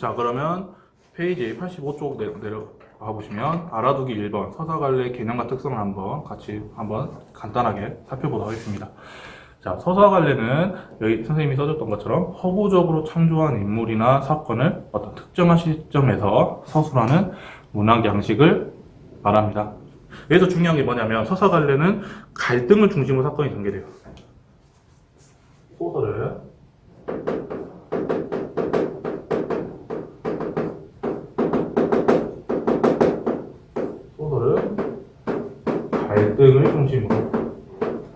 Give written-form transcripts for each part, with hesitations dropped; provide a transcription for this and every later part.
자, 그러면 페이지 85쪽 내려가 보시면 알아두기 1번 서사관례 개념과 특성을 한번 간단하게 살펴보도록 하겠습니다. 자, 서사관례는 여기 선생님이 써줬던 것처럼 허구적으로 창조한 인물이나 사건을 어떤 특정한 시점에서 서술하는 문학 양식을 말합니다. 여기서 중요한 게 뭐냐면 서사관례는 갈등을 중심으로 사건이 전개돼요. 소설은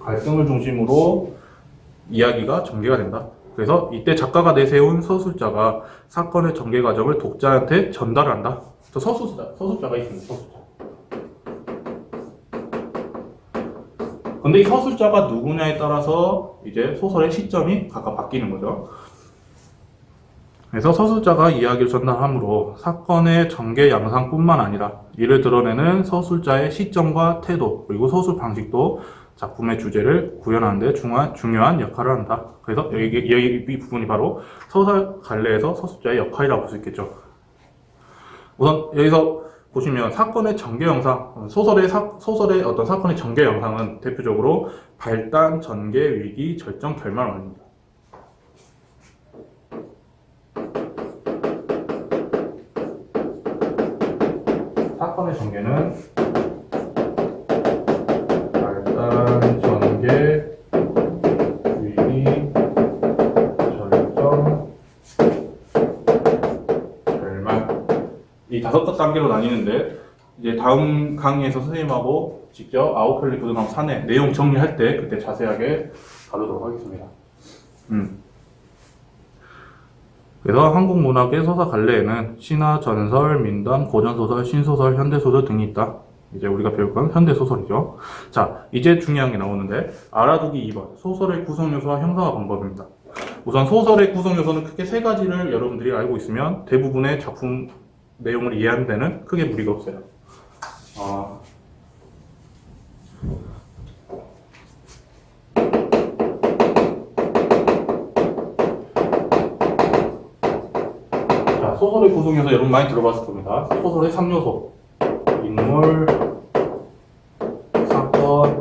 갈등을 중심으로 이야기가 전개가 된다. 그래서 이때 작가가 내세운 서술자가 사건의 전개 과정을 독자한테 전달을 한다. 서술자가 있습니다. 서술자. 근데 이 서술자가 누구냐에 따라서 이제 소설의 시점이 각각 바뀌는 거죠. 그래서 서술자가 이야기를 전달함으로 사건의 전개 양상뿐만 아니라 이를 드러내는 서술자의 시점과 태도 그리고 서술 방식도 작품의 주제를 구현하는 데 중요한 역할을 한다. 그래서 이 부분이 바로 서사관례에서 서술자의 역할이라고 볼 수 있겠죠. 우선 여기서 보시면 사건의 전개 영상, 소설의 어떤 사건의 전개 영상은 대표적으로 발단, 전개, 위기, 절정, 결말 원입니다. 사건의 전개는 발단, 전개, 위기, 절정, 결말 이 5단계로 나뉘는데 이제 다음 강의에서 선생님하고 직접 아웃펠리 부도남 사내 내용 정리할 때 그때 자세하게 다루도록 하겠습니다. 그래서 한국 문학의 서사관례에는 신화, 전설, 민담, 고전소설, 신소설, 현대소설 등이 있다. 이제 우리가 배울 건 현대소설이죠. 자, 이제 중요한 게 나오는데 알아두기 2번 소설의 구성요소와 형상화 방법입니다. 우선 소설의 구성요소는 크게 3가지를 여러분들이 알고 있으면 대부분의 작품 내용을 이해하는 데는 크게 무리가 없어요. 자, 소설의 구성요소 여러분 많이 들어봤을 겁니다. 소설의 3요소 인물, 사건,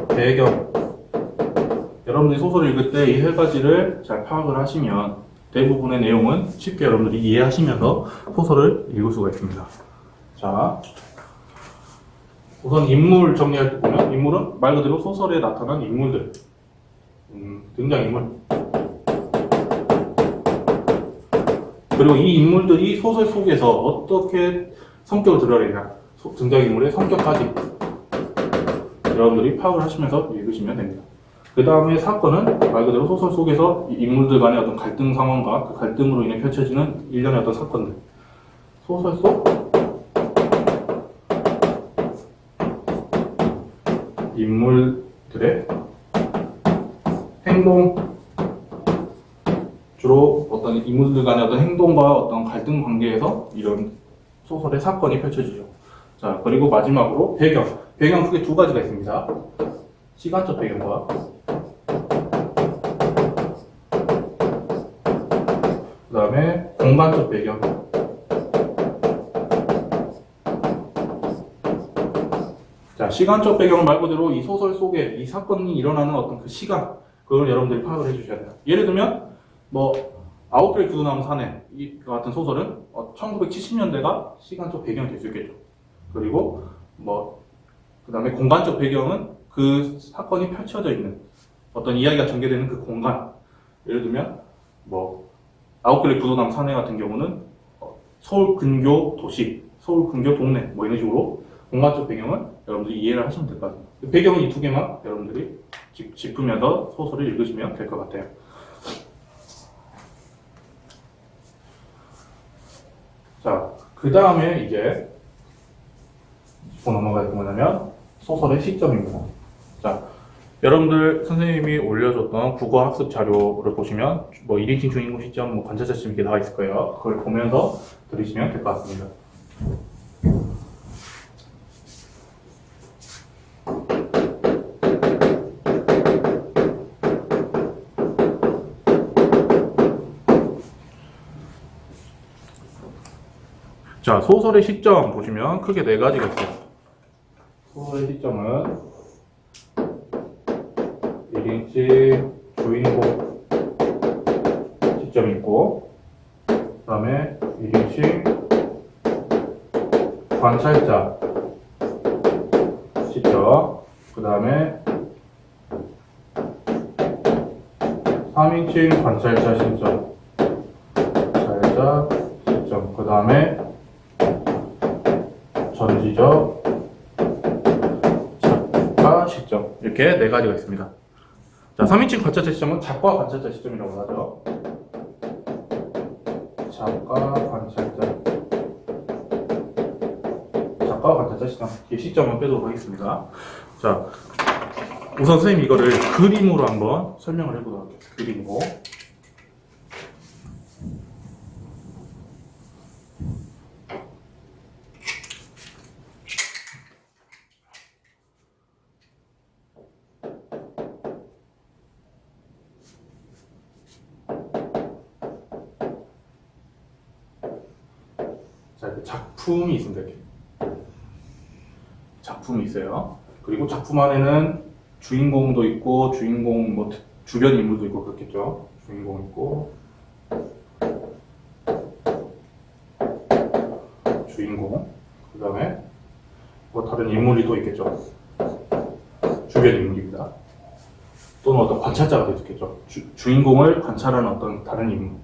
배경. 여러분들이 소설을 읽을 때 이 3가지를 잘 파악을 하시면 대부분의 내용은 쉽게 여러분들이 이해하시면서 소설을 읽을 수가 있습니다. 자, 우선 인물 정리할 때 보면 인물은 말 그대로 소설에 나타난 인물들, 등장인물. 그리고 이 인물들이 소설 속에서 어떻게 성격을 드러내냐, 등장인물의 성격까지 여러분들이 파악을 하시면서 읽으시면 됩니다. 그 다음에 사건은 말 그대로 소설 속에서 인물들 간의 어떤 갈등 상황과 그 갈등으로 인해 펼쳐지는 일련의 어떤 사건들. 소설 속 인물들의 행동, 주로 어떤 인물들 간의 어떤 행동과 어떤 갈등 관계에서 이런 소설의 사건이 펼쳐지죠. 자, 그리고 마지막으로 배경. 배경 크게 2가지가 있습니다. 시간적 배경과 그 다음에 공간적 배경. 자, 시간적 배경은 말 그대로 이 소설 속에 이 사건이 일어나는 어떤 그 시간, 그걸 여러분들이 파악을 해주셔야 돼요. 예를 들면, 아웃펠리 부도남 사내 이 같은 소설은 1970년대가 시간적 배경이 될 수 있겠죠. 그리고 그 다음에 공간적 배경은 그 사건이 펼쳐져 있는 어떤 이야기가 전개되는 그 공간. 예를 들면, 아웃펠리 부도남 사내 같은 경우는 서울 근교 도시, 서울 근교 동네, 이런 식으로 공간적 배경은 여러분들이 이해를 하시면 될 것 같아요. 배경은 이 2개만 여러분들이 짚으면서 소설을 읽으시면 될 것 같아요. 자, 그 다음에 이제 짚고 넘어갈 게 뭐냐면 소설의 시점입니다. 자, 여러분들 선생님이 올려줬던 국어 학습 자료를 보시면 1인칭 주인공 시점, 관찰자 시점 이렇게 나와 있을 거예요. 그걸 보면서 들으시면 될 것 같습니다. 자, 소설의 시점 보시면 크게 네 가지가 있어요. 소설의 시점은 1인칭 주인공 시점이 있고, 그 다음에 1인칭 관찰자 시점, 그 다음에 3인칭 관찰자 시점, 관찰자 시점, 그 다음에 전지적 작가 시점, 이렇게 네 가지가 있습니다. 자, 3인칭 관찰자 시점은 작가 관찰자 시점이라고 하죠. 작가 관찰자 시점, 이 시점은 빼도록 하겠습니다. 자, 우선 선생님 이거를 그림으로 한번 설명을 해보도록 할게요. 그림으로. 자, 이렇게 작품이 있습니다. 이렇게. 작품이 있어요. 그리고 작품 안에는 주인공도 있고, 주인공 뭐 주변 인물도 있고 그렇겠죠. 주인공 있고, 주인공, 그 다음에 뭐 다른 인물이 또 있겠죠. 주변 인물입니다. 또는 어떤 관찰자가 될 수 있겠죠. 주인공을 관찰하는 어떤 다른 인물.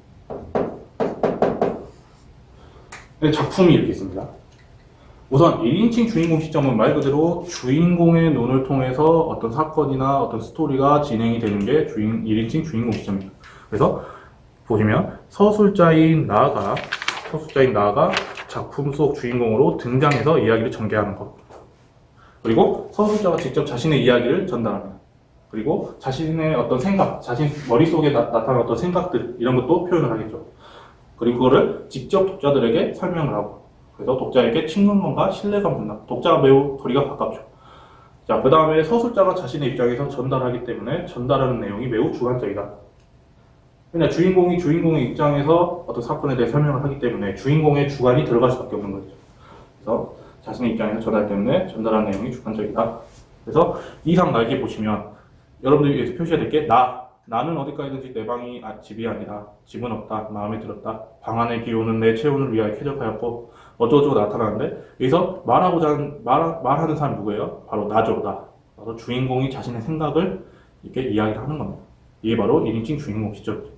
작품이 이렇게 있습니다. 우선 1인칭 주인공 시점은 말 그대로 주인공의 눈을 통해서 어떤 사건이나 어떤 스토리가 진행이 되는 게 1인칭 주인공 시점입니다. 그래서 보시면 서술자인 나가 작품 속 주인공으로 등장해서 이야기를 전개하는 것. 그리고 서술자가 직접 자신의 이야기를 전달합니다. 그리고 자신의 어떤 생각, 자신 머릿속에 나타나는 어떤 생각들, 이런 것도 표현을 하겠죠. 그리고 그거를 직접 독자들에게 설명을 하고, 그래서 독자에게 친근감과 신뢰감 준다. 독자가 매우 거리가 가깝죠. 자, 그 다음에 서술자가 자신의 입장에서 전달하기 때문에 전달하는 내용이 매우 주관적이다. 그냥 주인공이 주인공의 입장에서 어떤 사건에 대해 설명을 하기 때문에 주인공의 주관이 들어갈 수밖에 없는 거죠. 그래서 자신의 입장에서 전달 때문에 전달하는 내용이 주관적이다. 그래서 이상 날개 보시면 여러분들이 여기서 표시해야 될 게 나는 어디까지든지 내 방이 집이 아니다. 집은 없다. 마음에 들었다. 방 안의 기온은 내 체온을 위하여 쾌적하였고 어쩌고저쩌고 나타나는데, 여기서 말하는 사람이 누구예요? 바로 나죠. 바로 주인공이 자신의 생각을 이렇게 이야기를 하는 겁니다. 이게 바로 1인칭 주인공 시점이죠.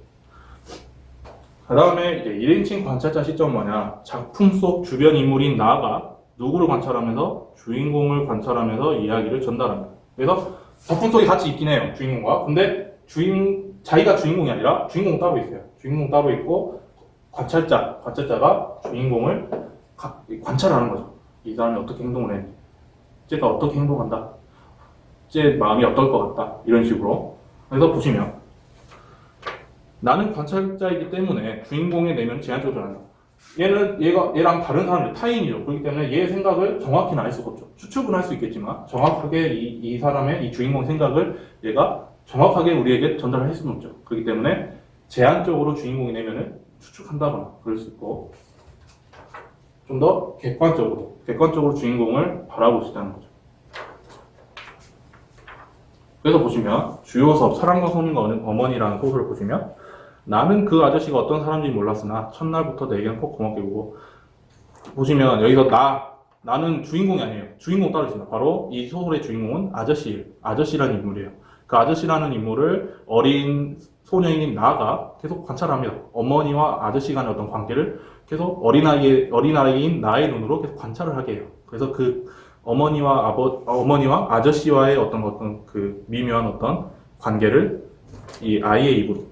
그 다음에 이제 1인칭 관찰자 시점은 뭐냐? 작품 속 주변 인물인 나가 누구를 관찰하면서 주인공을 관찰하면서 이야기를 전달합니다. 그래서 작품 속에 같이 있긴 해요. 주인공과. 근데 자기가 주인공이 아니라 주인공 따로 있어요. 주인공 따로 있고 관찰자가 주인공을 관찰하는 거죠. 이 사람이 어떻게 행동을 했는지, 쟤가 어떻게 행동한다, 쟤 마음이 어떨 것 같다, 이런 식으로. 그래서 보시면 나는 관찰자이기 때문에 주인공의 내면은 제한적으로 전한다. 얘랑 다른 사람들, 타인이죠. 그렇기 때문에 얘의 생각을 정확히는 알 수가 없죠. 추측은 할 수 있겠지만 정확하게 이 사람의, 이 주인공의 생각을 얘가 정확하게 우리에게 전달할 수는 없죠. 그렇기 때문에 제한적으로 주인공의 내면을 추측한다거나 그럴 수 있고, 좀 더 객관적으로 주인공을 바라볼 수 있다는 거죠. 그래서 보시면 주요 수업 사랑과 손님과 어머니라는 소설을 보시면, 나는 그 아저씨가 어떤 사람인지 몰랐으나 첫날부터 내게는 꼭 고맙게 보고, 보시면 여기서 나는 주인공이 아니에요. 주인공 따로 있습니다. 바로 이 소설의 주인공은 아저씨라는 인물이에요. 그 아저씨라는 인물을 어린 소년인 나가 계속 관찰합니다. 어머니와 아저씨 간의 어떤 관계를 계속 어린아이인 나의 눈으로 계속 관찰을 하게 해요. 그래서 그 어머니와 아저씨와의 어떤 그 미묘한 어떤 관계를 이 아이의 입으로,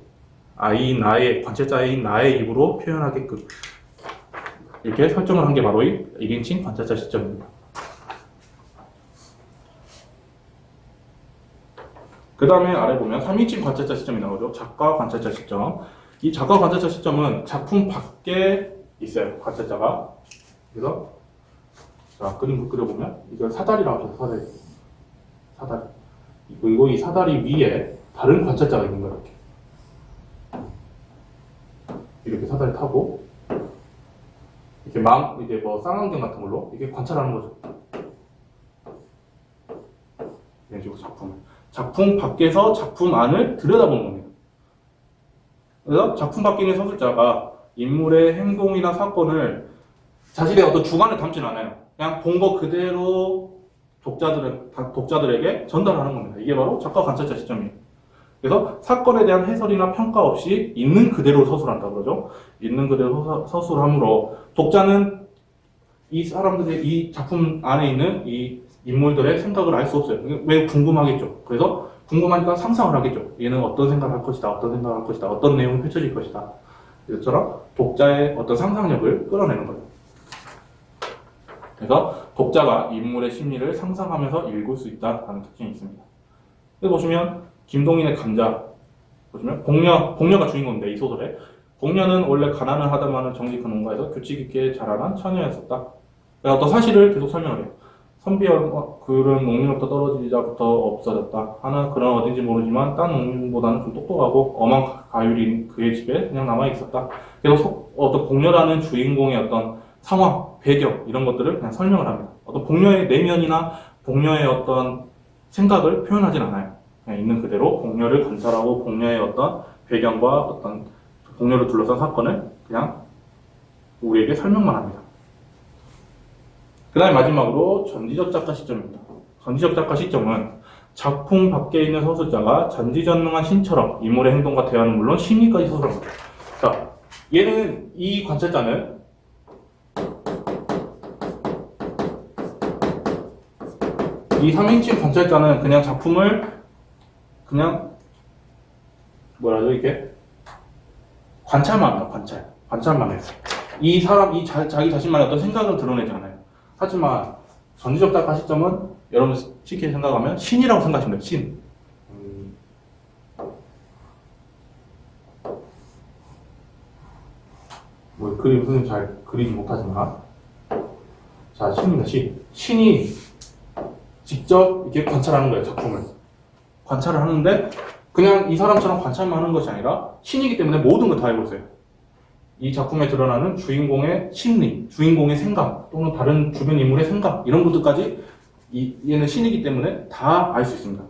관찰자인 나의 입으로 표현하게끔 이렇게 설정을 한 게 바로 이 1인칭 관찰자 시점입니다. 그 다음에 아래 보면 3인칭 관찰자 시점이 나오죠. 작가 관찰자 시점. 이 작가 관찰자 시점은 작품 밖에 있어요. 관찰자가. 그래서 자, 그림 그려보면 이걸 사다리라고 해서 사다리. 그리고 이 사다리 위에 다른 관찰자가 있는 거예요. 이렇게 사다리 타고 이게 뭐 쌍안경 같은 걸로 이게 관찰하는 거죠. 이런 식으로 작품 밖에서 작품 안을 들여다보는 겁니다. 그래서 작품 밖에 있는 서술자가 인물의 행동이나 사건을 자신의 어떤 주관을 담지는 않아요. 그냥 본 거 그대로 독자들에게 전달하는 겁니다. 이게 바로 작가 관찰자 시점이에요. 그래서 사건에 대한 해설이나 평가 없이 있는 그대로 서술한다 그러죠. 있는 그대로 서술함으로 독자는 이 작품 안에 있는 이 인물들의 생각을 알 수 없어요. 매우 궁금하겠죠. 그래서 궁금하니까 상상을 하겠죠. 얘는 어떤 생각을 할 것이다, 어떤 생각을 할 것이다, 어떤 내용이 펼쳐질 것이다. 이것처럼 독자의 어떤 상상력을 끌어내는 거예요. 그래서 독자가 인물의 심리를 상상하면서 읽을 수 있다는 특징이 있습니다. 여기 보시면 김동인의 감자 보시면 복녀가 주인공인데 이 소설에 복녀는 원래 가난을 하다마는 정직한 농가에서 규칙 있게 자라난 처녀였었다. 어떤 사실을 계속 설명을 해요. 선비은 농민으로부터 떨어지자부터 없어졌다. 하나 그런 어딘지 모르지만 딴 농민보다는 좀 똑똑하고 엄한 가율인 그의 집에 그냥 남아 있었다. 그래서 어떤 복녀라는 주인공의 어떤 상황, 배경 이런 것들을 그냥 설명을 합니다. 어떤 복녀의 내면이나 복녀의 어떤 생각을 표현하진 않아요. 그냥 있는 그대로 복녀를 관찰하고 복녀의 어떤 배경과 어떤 복녀를 둘러싼 사건을 그냥 우리에게 설명만 합니다. 그 다음에 마지막으로 전지적 작가 시점입니다. 전지적 작가 시점은 작품 밖에 있는 서술자가 전지전능한 신처럼 인물의 행동과 대화는 물론 심리까지 서술합니다. 자, 얘는 이 관찰자는 이 3인칭 관찰자는 그냥 작품을 그냥 이게 관찰만 합니다. 관찰만 해요. 이 사람 자기 자신만의 어떤 생각을 드러내지 않아요. 하지만 전지적 작가 시점은 여러분 쉽게 생각하면 신이라고 생각하시면 돼요. 신. 그림 선생님 잘 그리지 못하지만 자, 신입니다. 신이 직접 이렇게 관찰하는 거예요. 작품을 관찰을 하는데 그냥 이 사람처럼 관찰만 하는 것이 아니라 신이기 때문에 모든 걸 다 알고 있어요. 이 작품에 드러나는 주인공의 심리, 주인공의 생각 또는 다른 주변 인물의 생각 이런 것들까지 얘는 신이기 때문에 다 알 수 있습니다.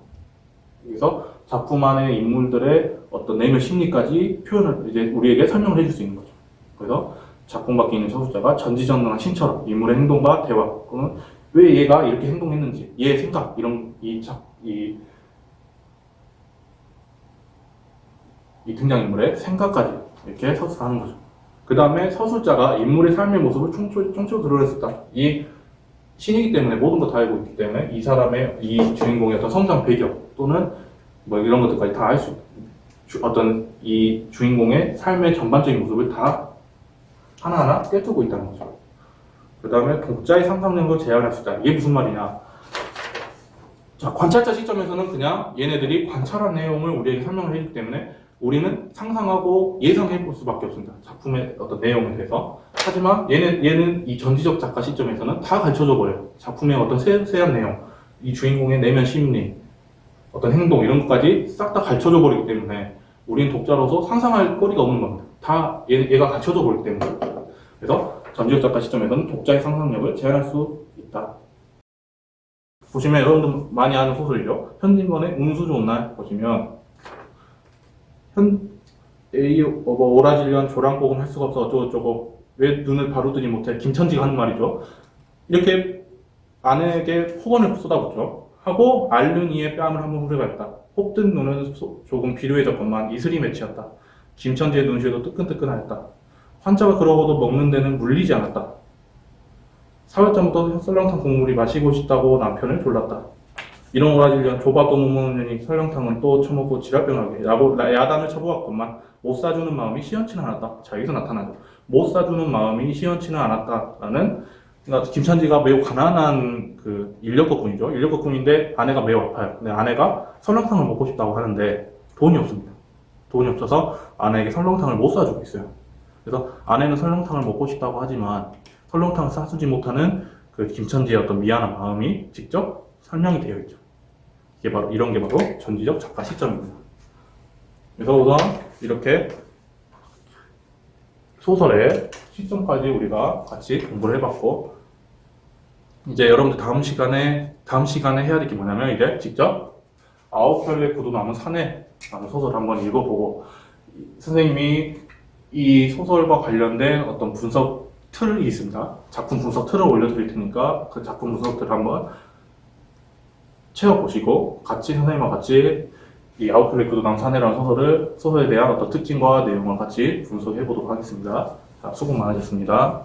그래서 작품 안의 인물들의 어떤 내면 심리까지 표현을 이제 우리에게 설명을 해줄 수 있는 거죠. 그래서 작품 밖에 있는 서술자가 전지전능한 신처럼 인물의 행동과 대화 또는 왜 얘가 이렇게 행동했는지 얘의 생각 이런 이 등장인물의 생각까지 이렇게 서술하는 거죠. 그 다음에 서술자가 인물의 삶의 모습을 총체로 드러냈었다. 이 신이기 때문에 모든 걸 다 알고 있기 때문에 이 사람의 이 주인공의 어떤 성장 배경 또는 뭐 이런 것들까지 다 알 수 있고 어떤 이 주인공의 삶의 전반적인 모습을 다 하나하나 꿰뚫고 있다는 거죠. 그 다음에 독자의 상상력을 제한할 수 있다. 이게 무슨 말이냐? 자, 관찰자 시점에서는 그냥 얘네들이 관찰한 내용을 우리에게 설명을 해주기 때문에 우리는 상상하고 예상해 볼 수밖에 없습니다. 작품의 어떤 내용에 대해서. 하지만 얘는 이 전지적 작가 시점에서는 다 가르쳐줘 버려요. 작품의 어떤 세세한 내용, 이 주인공의 내면 심리, 어떤 행동 이런 것까지 싹 다 가르쳐줘 버리기 때문에 우리는 독자로서 상상할 거리가 없는 겁니다. 다 얘가 가르쳐줘 버리기 때문에. 그래서 전지적 작가 시점에서는 독자의 상상력을 제한할 수 있다. 보시면 여러분들 많이 아는 소설이죠. 현진건의 운수 좋은 날 보시면 오라질년 조랑복은 할 수가 없어 어쩌고저쩌고 왜 눈을 바로 뜨지 못해 김천지가 하는 말이죠. 이렇게 아내에게 폭언을 쏟아붓죠. 하고 앓는 이의 뺨을 한번 후려갔다. 혹든 눈은 조금 비루해졌건만 이슬이 맺히었다. 김천지의 눈시에도 뜨끈뜨끈하였다. 환자가 그러고도 먹는 데는 물리지 않았다. 사흘전부터 설렁탕 국물이 마시고 싶다고 남편을 졸랐다. 이런 오라질년 조밥도 못 먹는 년이 설렁탕은 또 처먹고 지랄병하게 야단을 쳐보았건만 못 사주는 마음이 시원치는 않았다. 자, 여기서 나타나죠. 못 사주는 마음이 시원치는 않았다라는, 그러니까 김천지가 매우 가난한 그 인력거꾼이죠. 인력거꾼인데 아내가 매우 아파요. 근데 아내가 설렁탕을 먹고 싶다고 하는데 돈이 없습니다. 돈이 없어서 아내에게 설렁탕을 못 사주고 있어요. 그래서 아내는 설렁탕을 먹고 싶다고 하지만 설렁탕을 사주지 못하는 그 김천지의 어떤 미안한 마음이 직접 설명이 되어 있죠. 이런 게 바로 전지적 작가 시점입니다. 그래서 우선 이렇게 소설의 시점까지 우리가 같이 공부를 해봤고, 이제 여러분들 다음 시간에 해야 될 게 뭐냐면, 이제 직접 아홉 켤레 구두나무 사내라는 소설 한번 읽어보고, 선생님이 이 소설과 관련된 어떤 분석 틀이 있습니다. 작품 분석 틀을 올려드릴 테니까 그 작품 분석 틀을 한번 채워보시고, 같이 선생님과 같이 이 아홉 켤레 구두나무 사내라는 소설에 대한 어떤 특징과 내용을 같이 분석해 보도록 하겠습니다. 자, 수고 많으셨습니다.